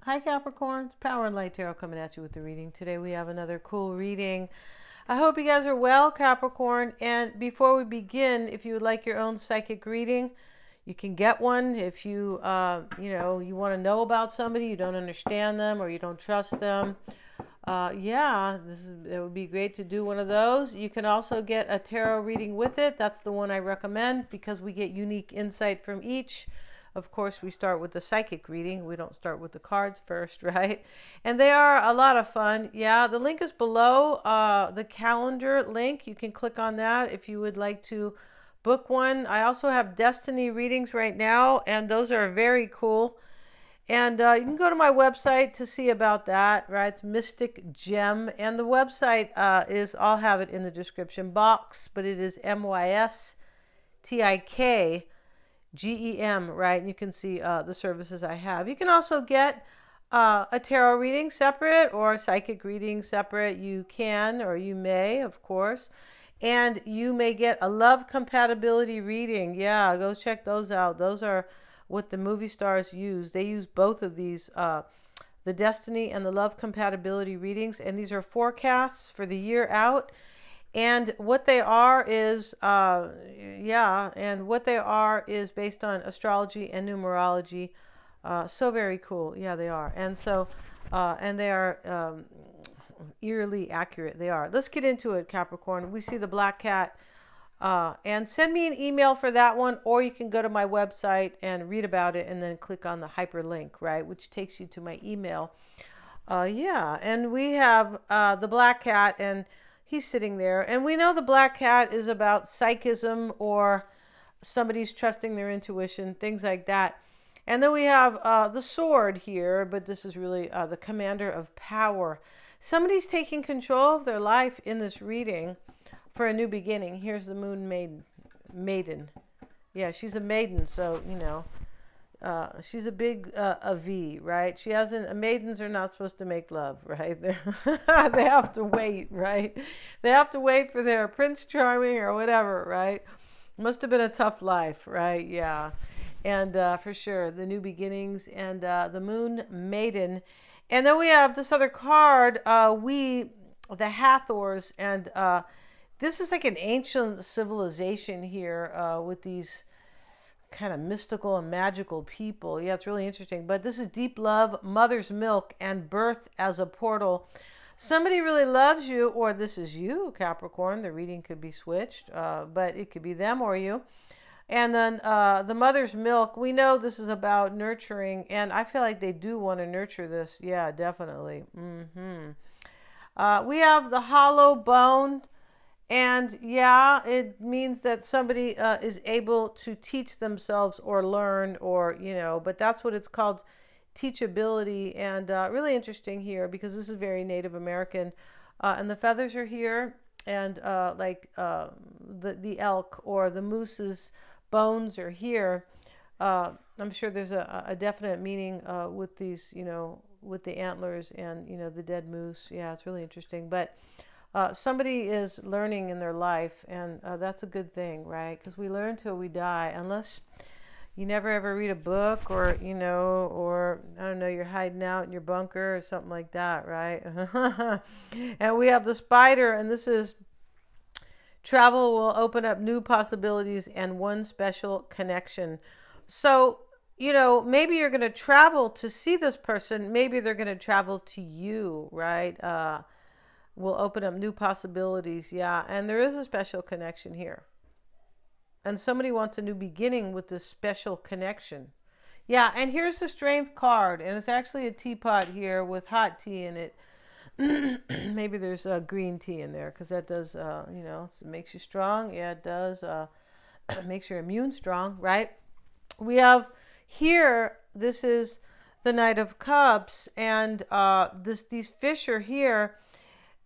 Hi Capricorn, it's Power and Light Tarot coming at you with the reading. Today we have another cool reading. I hope you guys are well, Capricorn. And before we begin, if you would like your own psychic reading, you can get one. If you, you want to know about somebody, you don't understand them or you don't trust them. It would be great to do one of those. You can also get a tarot reading with it. That's the one I recommend because we get unique insight from each. Of course, we start with the psychic reading. We don't start with the cards first, right? And they are a lot of fun. Yeah, the link is below the calendar link. You can click on that if you would like to book one. I also have destiny readings right now, and those are very cool. And you can go to my website to see about that, right? It's Mystic Gem. And the website I'll have it in the description box, but it is MYSTIKGEM, right? And you can see the services I have. You can also get a tarot reading separate or a psychic reading separate. You can, or you may, of course. And you may get a love compatibility reading. Yeah, go check those out. Those are what the movie stars use. They use both of these, the destiny and the love compatibility readings. And these are forecasts for the year out. And what they are is, based on astrology and numerology. So very cool. Yeah, they are. And so, and they are eerily accurate. They are. Let's get into it, Capricorn. We see the black cat. And send me an email for that one, or you can go to my website and read about it and then click on the hyperlink, right, which takes you to my email. And we have the black cat, and he's sitting there, and we know the black cat is about psychism or somebody's trusting their intuition, things like that. And then we have the sword here, but this is really the commander of power. Somebody's taking control of their life in this reading for a new beginning. Here's the moon maiden. Yeah, she's a maiden, so she's a big a V, right? Maidens are not supposed to make love, right? They have to wait, right? They have to wait for their Prince Charming or whatever, right? Must have been a tough life, right? Yeah. And for sure, the new beginnings and the moon maiden. And then we have this other card, the Hathors, and this is like an ancient civilization here with these kind of mystical and magical people. Yeah, it's really interesting. But this is deep love, mother's milk, and birth as a portal. Somebody really loves you, or this is you, Capricorn. The reading could be switched, but it could be them or you. And then the mother's milk, we know this is about nurturing, and I feel like they do want to nurture this. Yeah, definitely. We have the hollow bone. And yeah, it means that somebody is able to teach themselves or learn or, but that's what it's called, teachability. And really interesting here because this is very Native American. And the feathers are here, and the elk or the moose's bones are here. I'm sure there's a definite meaning with these, with the antlers and, the dead moose. Yeah, it's really interesting. But somebody is learning in their life, and that's a good thing, right? Because we learn till we die, unless you never ever read a book, or or I don't know, you're hiding out in your bunker or something like that, right? And we have the spider, and this is travel will open up new possibilities and one special connection. So maybe you're going to travel to see this person, maybe they're going to travel to you, right? Will open up new possibilities. Yeah, and there is a special connection here, and somebody wants a new beginning with this special connection. Yeah, and here's the strength card, and it's actually a teapot here with hot tea in it. Maybe there's green tea in there, because that does it makes you strong. Yeah, it does. Makes your immune strong, right? We have here, this is the Knight of Cups, and these fish are here.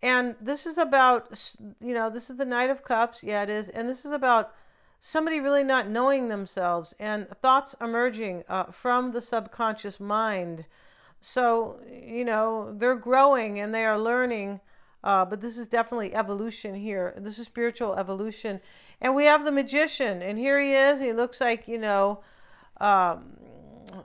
And this is about, this is the Knight of Cups. Yeah, it is. And this is about somebody really not knowing themselves and thoughts emerging from the subconscious mind. So, they're growing and they are learning. But this is definitely evolution here. This is spiritual evolution. And we have the Magician. And here he is. He looks like,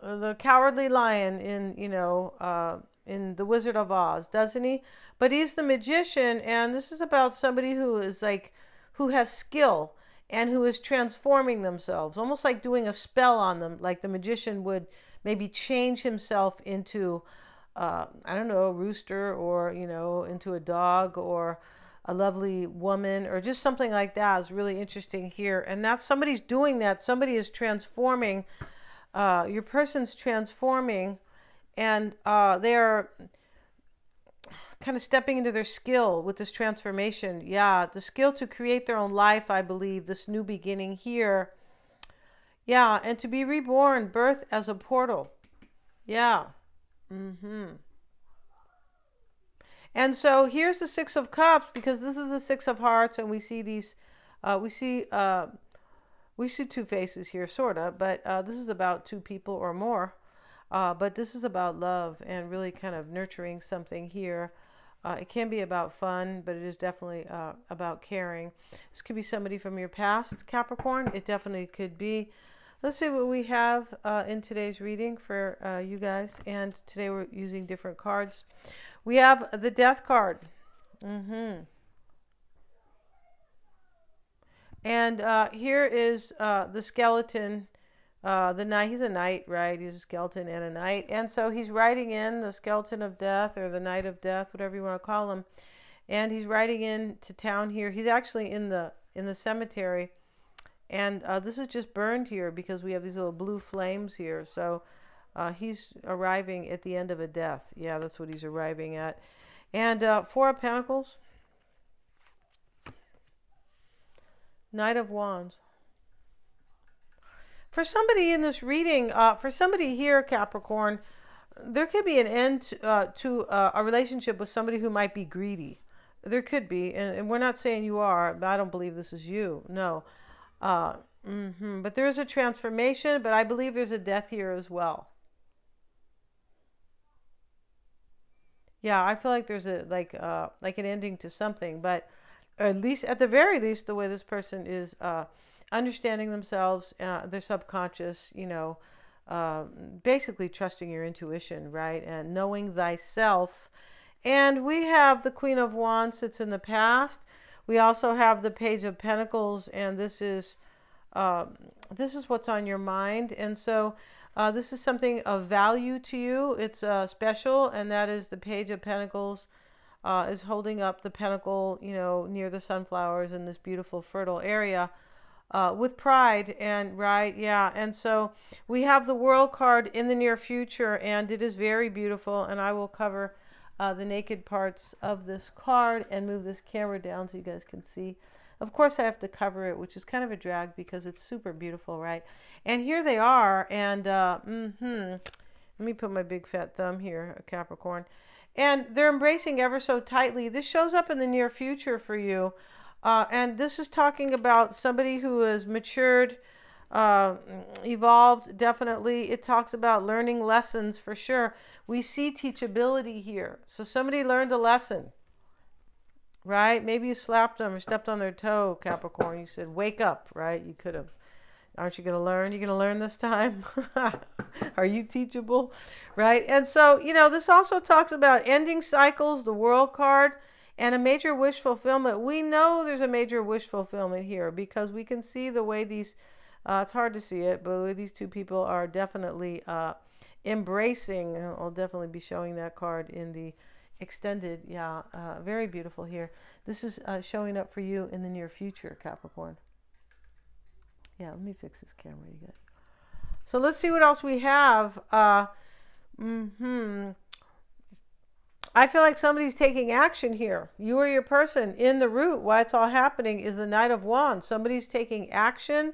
the Cowardly Lion in The Wizard of Oz, doesn't he? But he's the magician, and this is about somebody who is like, who has skill and who is transforming themselves, almost like doing a spell on them, like the magician would maybe change himself into, I don't know, a rooster, or, into a dog, or a lovely woman, or just something like that is really interesting here. And that's, somebody's doing that. Somebody is transforming. Your person's transforming, and they're kind of stepping into their skill with this transformation. Yeah, the skill to create their own life, I believe, this new beginning here. Yeah, and to be reborn, birth as a portal. Yeah. And so here's the Six of Cups, because this is the Six of Hearts, and we see these, we see two faces here, sort of, but this is about two people or more. But this is about love and really kind of nurturing something here. It can be about fun, but it is definitely about caring. This could be somebody from your past, Capricorn. It definitely could be. Let's see what we have in today's reading for you guys. And today we're using different cards. We have the Death card. And here is the skeleton. The knight, he's a knight, right? He's a skeleton and a knight. And so he's riding in the skeleton of death, or the knight of death, whatever you want to call him. And he's riding into town here. He's actually in the cemetery. And this is just burned here because we have these little blue flames here. So he's arriving at the end of a death. Yeah, that's what he's arriving at. And Four of Pentacles. Knight of Wands. For somebody in this reading, for somebody here, Capricorn, there could be an end to a relationship with somebody who might be greedy. There could be, and we're not saying you are, but I don't believe this is you. No. But there is a transformation, but I believe there's a death here as well. Yeah, I feel like there's a like an ending to something, but at least, at the very least, the way this person is understanding themselves, their subconscious, basically trusting your intuition, right? And knowing thyself. And we have the Queen of Wands sits in the past. We also have the Page of Pentacles, and this is what's on your mind. And so this is something of value to you. It's special, and that is the Page of Pentacles is holding up the pentacle, near the sunflowers in this beautiful fertile area. With pride, and right, yeah. And so we have the World card in the near future, and it is very beautiful. And I will cover the naked parts of this card and move this camera down so you guys can see. Of course, I have to cover it, which is kind of a drag because it's super beautiful, right? And here they are, and let me put my big fat thumb here, Capricorn. And they're embracing ever so tightly. This shows up in the near future for you. And this is talking about somebody who has matured, evolved, definitely. It talks about learning lessons for sure. We see teachability here. So somebody learned a lesson, right? Maybe you slapped them or stepped on their toe, Capricorn. You said, wake up, right? You could have. Aren't you going to learn? You're going to learn this time? Are you teachable? Right? And so, this also talks about ending cycles, the World card, and a major wish fulfillment. We know there's a major wish fulfillment here because we can see the way these, it's hard to see it, but the way these two people are definitely embracing. I'll definitely be showing that card in the extended. Yeah, very beautiful here. This is showing up for you in the near future, Capricorn. Yeah, let me fix this camera, you guys. So let's see what else we have. I feel like somebody's taking action here. You or your person in the root, why it's all happening, is the Knight of Wands. Somebody's taking action,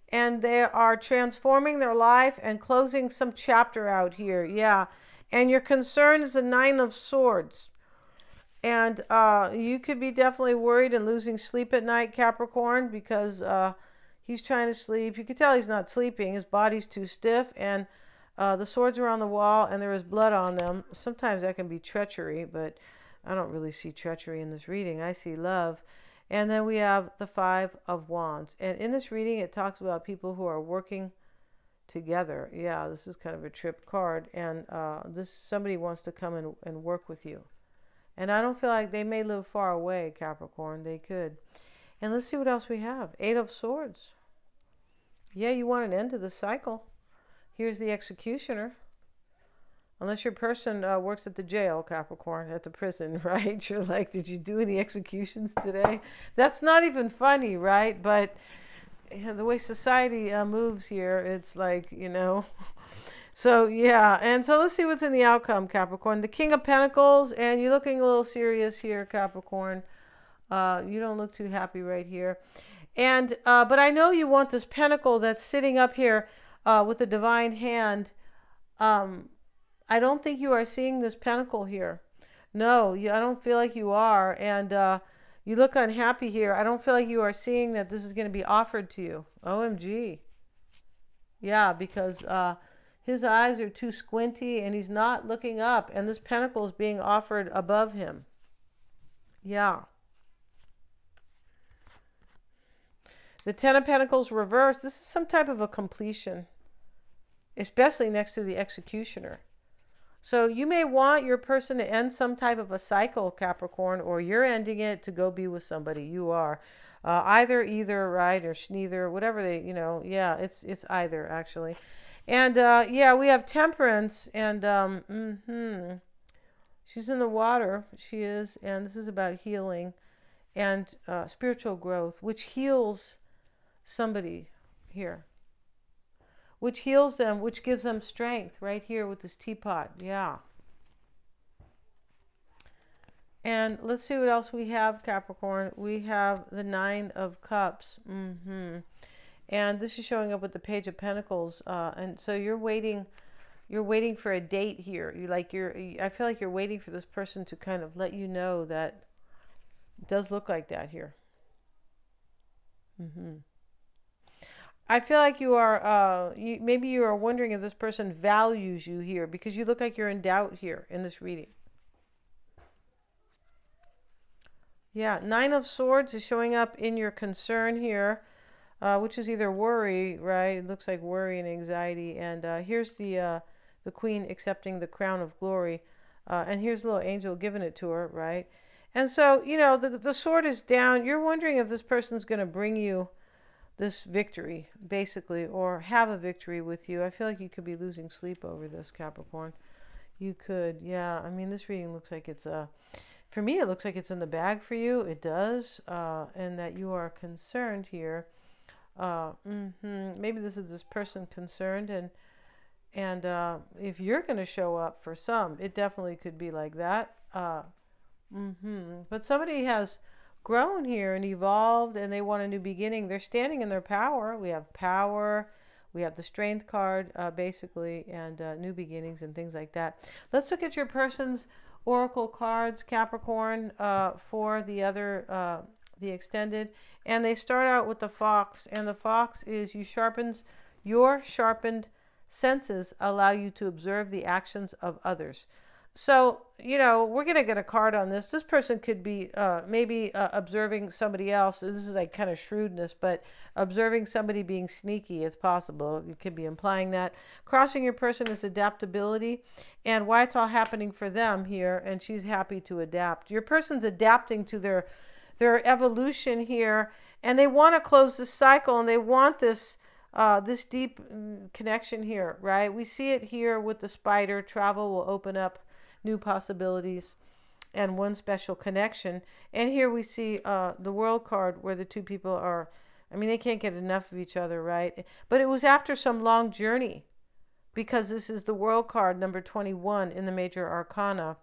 and they are transforming their life and closing some chapter out here. Yeah. And your concern is the Nine of Swords. And you could be definitely worried and losing sleep at night, Capricorn, because he's trying to sleep. You can tell he's not sleeping. His body's too stiff, and the swords are on the wall, and there is blood on them. Sometimes that can be treachery, but I don't really see treachery in this reading. I see love. And then we have the Five of Wands. And in this reading, it talks about people who are working together. Yeah, this is kind of a trip card, and this somebody wants to come and work with you. And I don't feel like they may live far away, Capricorn. They could. And let's see what else we have. Eight of Swords. Yeah, you want an end to the cycle. Here's the Executioner. Unless your person works at the jail, Capricorn, at the prison, right? You're like, did you do any executions today? That's not even funny, right? But the way society moves here, it's like, So, yeah. And so let's see what's in the outcome, Capricorn. The King of Pentacles, and you're looking a little serious here, Capricorn. You don't look too happy right here. And but I know you want this pentacle that's sitting up here with the divine hand. I don't think you are seeing this pentacle here. No, I don't feel like you are. And you look unhappy here. I don't feel like you are seeing that this is going to be offered to you. OMG. Yeah, because his eyes are too squinty and he's not looking up. And this pentacle is being offered above him. Yeah. The Ten of Pentacles reversed. This is some type of a completion, especially next to the Executioner. So you may want your person to end some type of a cycle, Capricorn, or you're ending it to go be with somebody. You are. Either, right, or neither, whatever they, yeah, it's either, actually. And, yeah, we have Temperance, and, she's in the water. She is, and this is about healing and spiritual growth, which heals somebody here. Which heals them, which gives them strength right here with this teapot. Yeah. And let's see what else we have, Capricorn. We have the Nine of Cups. And this is showing up with the Page of Pentacles. And so you're waiting for a date here. I feel like you're waiting for this person to kind of let you know that it does look like that here. I feel like you are, maybe you are wondering if this person values you here because you look like you're in doubt here in this reading. Yeah, Nine of Swords is showing up in your concern here, which is either worry, right? It looks like worry and anxiety. And here's the Queen accepting the crown of glory. And here's the little angel giving it to her, right? And so, the sword is down. You're wondering if this person's going to bring you this victory, basically, or have a victory with you. I feel like you could be losing sleep over this, Capricorn. You could, yeah. I mean, this reading looks like it's for me, it looks like it's in the bag for you. It does, and that you are concerned here. Maybe this is this person concerned, and if you're going to show up for some, it definitely could be like that. But somebody has grown here and evolved and they want a new beginning. They're standing in their power. We have power, we have the Strength card, basically, and new beginnings and things like that. Let's look at your person's oracle cards, Capricorn, for the other the extended, and they start out with the Fox, and the Fox is your sharpened senses allow you to observe the actions of others. So, we're going to get a card on this. This person could be maybe observing somebody else. This is like kind of shrewdness, but observing somebody being sneaky is possible. It could be implying that. Crossing your person is adaptability, and why it's all happening for them here, and she's happy to adapt. Your person's adapting to their evolution here, and they want to close this cycle, and they want this this deep connection here, right? We see it here with the Spider. Travel will open up new possibilities and one special connection. And here we see the World card where the two people are, I mean, they can't get enough of each other, right? But it was after some long journey, because this is the World card, number 21 in the Major Arcana.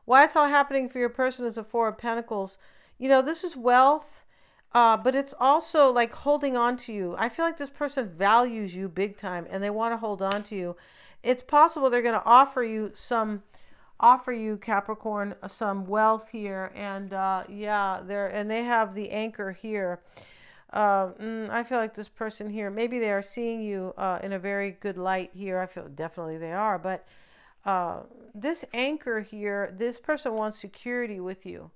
Why it's all happening for your person is a Four of Pentacles. This is wealth, but it's also like holding on to you. I feel like this person values you big time and they want to hold on to you. It's possible they're going to offer you, Capricorn, some wealth here, and yeah, they have the Anchor here. I feel like this person here, maybe they are seeing you in a very good light here. I feel definitely they are, but this Anchor here, this person wants security with you.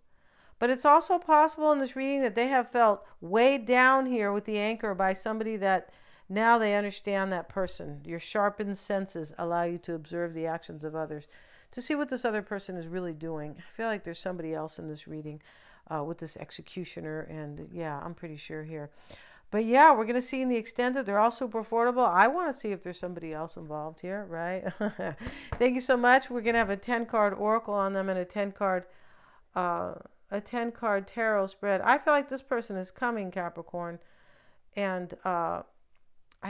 But it's also possible in this reading that they have felt weighed down here with the Anchor by somebody that Now they understand that person. Your sharpened senses allow you to observe the actions of others, to see what this other person is really doing. I feel like there's somebody else in this reading with this executioner, and yeah, I'm pretty sure here. But yeah, we're going to see in the extended, they're all super affordable. I want to see if there's somebody else involved here, right? Thank you so much. We're going to have a 10-card oracle on them and a 10-card tarot spread. I feel like this person is coming, Capricorn, and I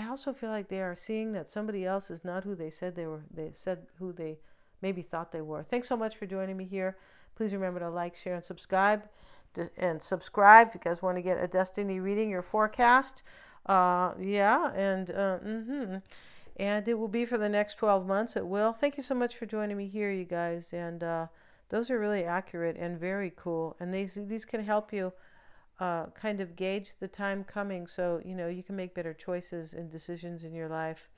also feel like they are seeing that somebody else is not who they said they were. They said who they maybe thought they were. Thanks so much for joining me here. Please remember to like, share, and subscribe. Subscribe if you guys want to get a destiny reading, your forecast. Yeah, and it will be for the next 12 months. It will. Thank you so much for joining me here, you guys. And those are really accurate and very cool. And these can help you kind of gauge the time coming, so you can make better choices and decisions in your life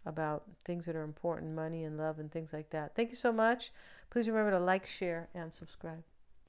about things that are important, money and love and things like that. Thank you so much. Please remember to like, share, and subscribe.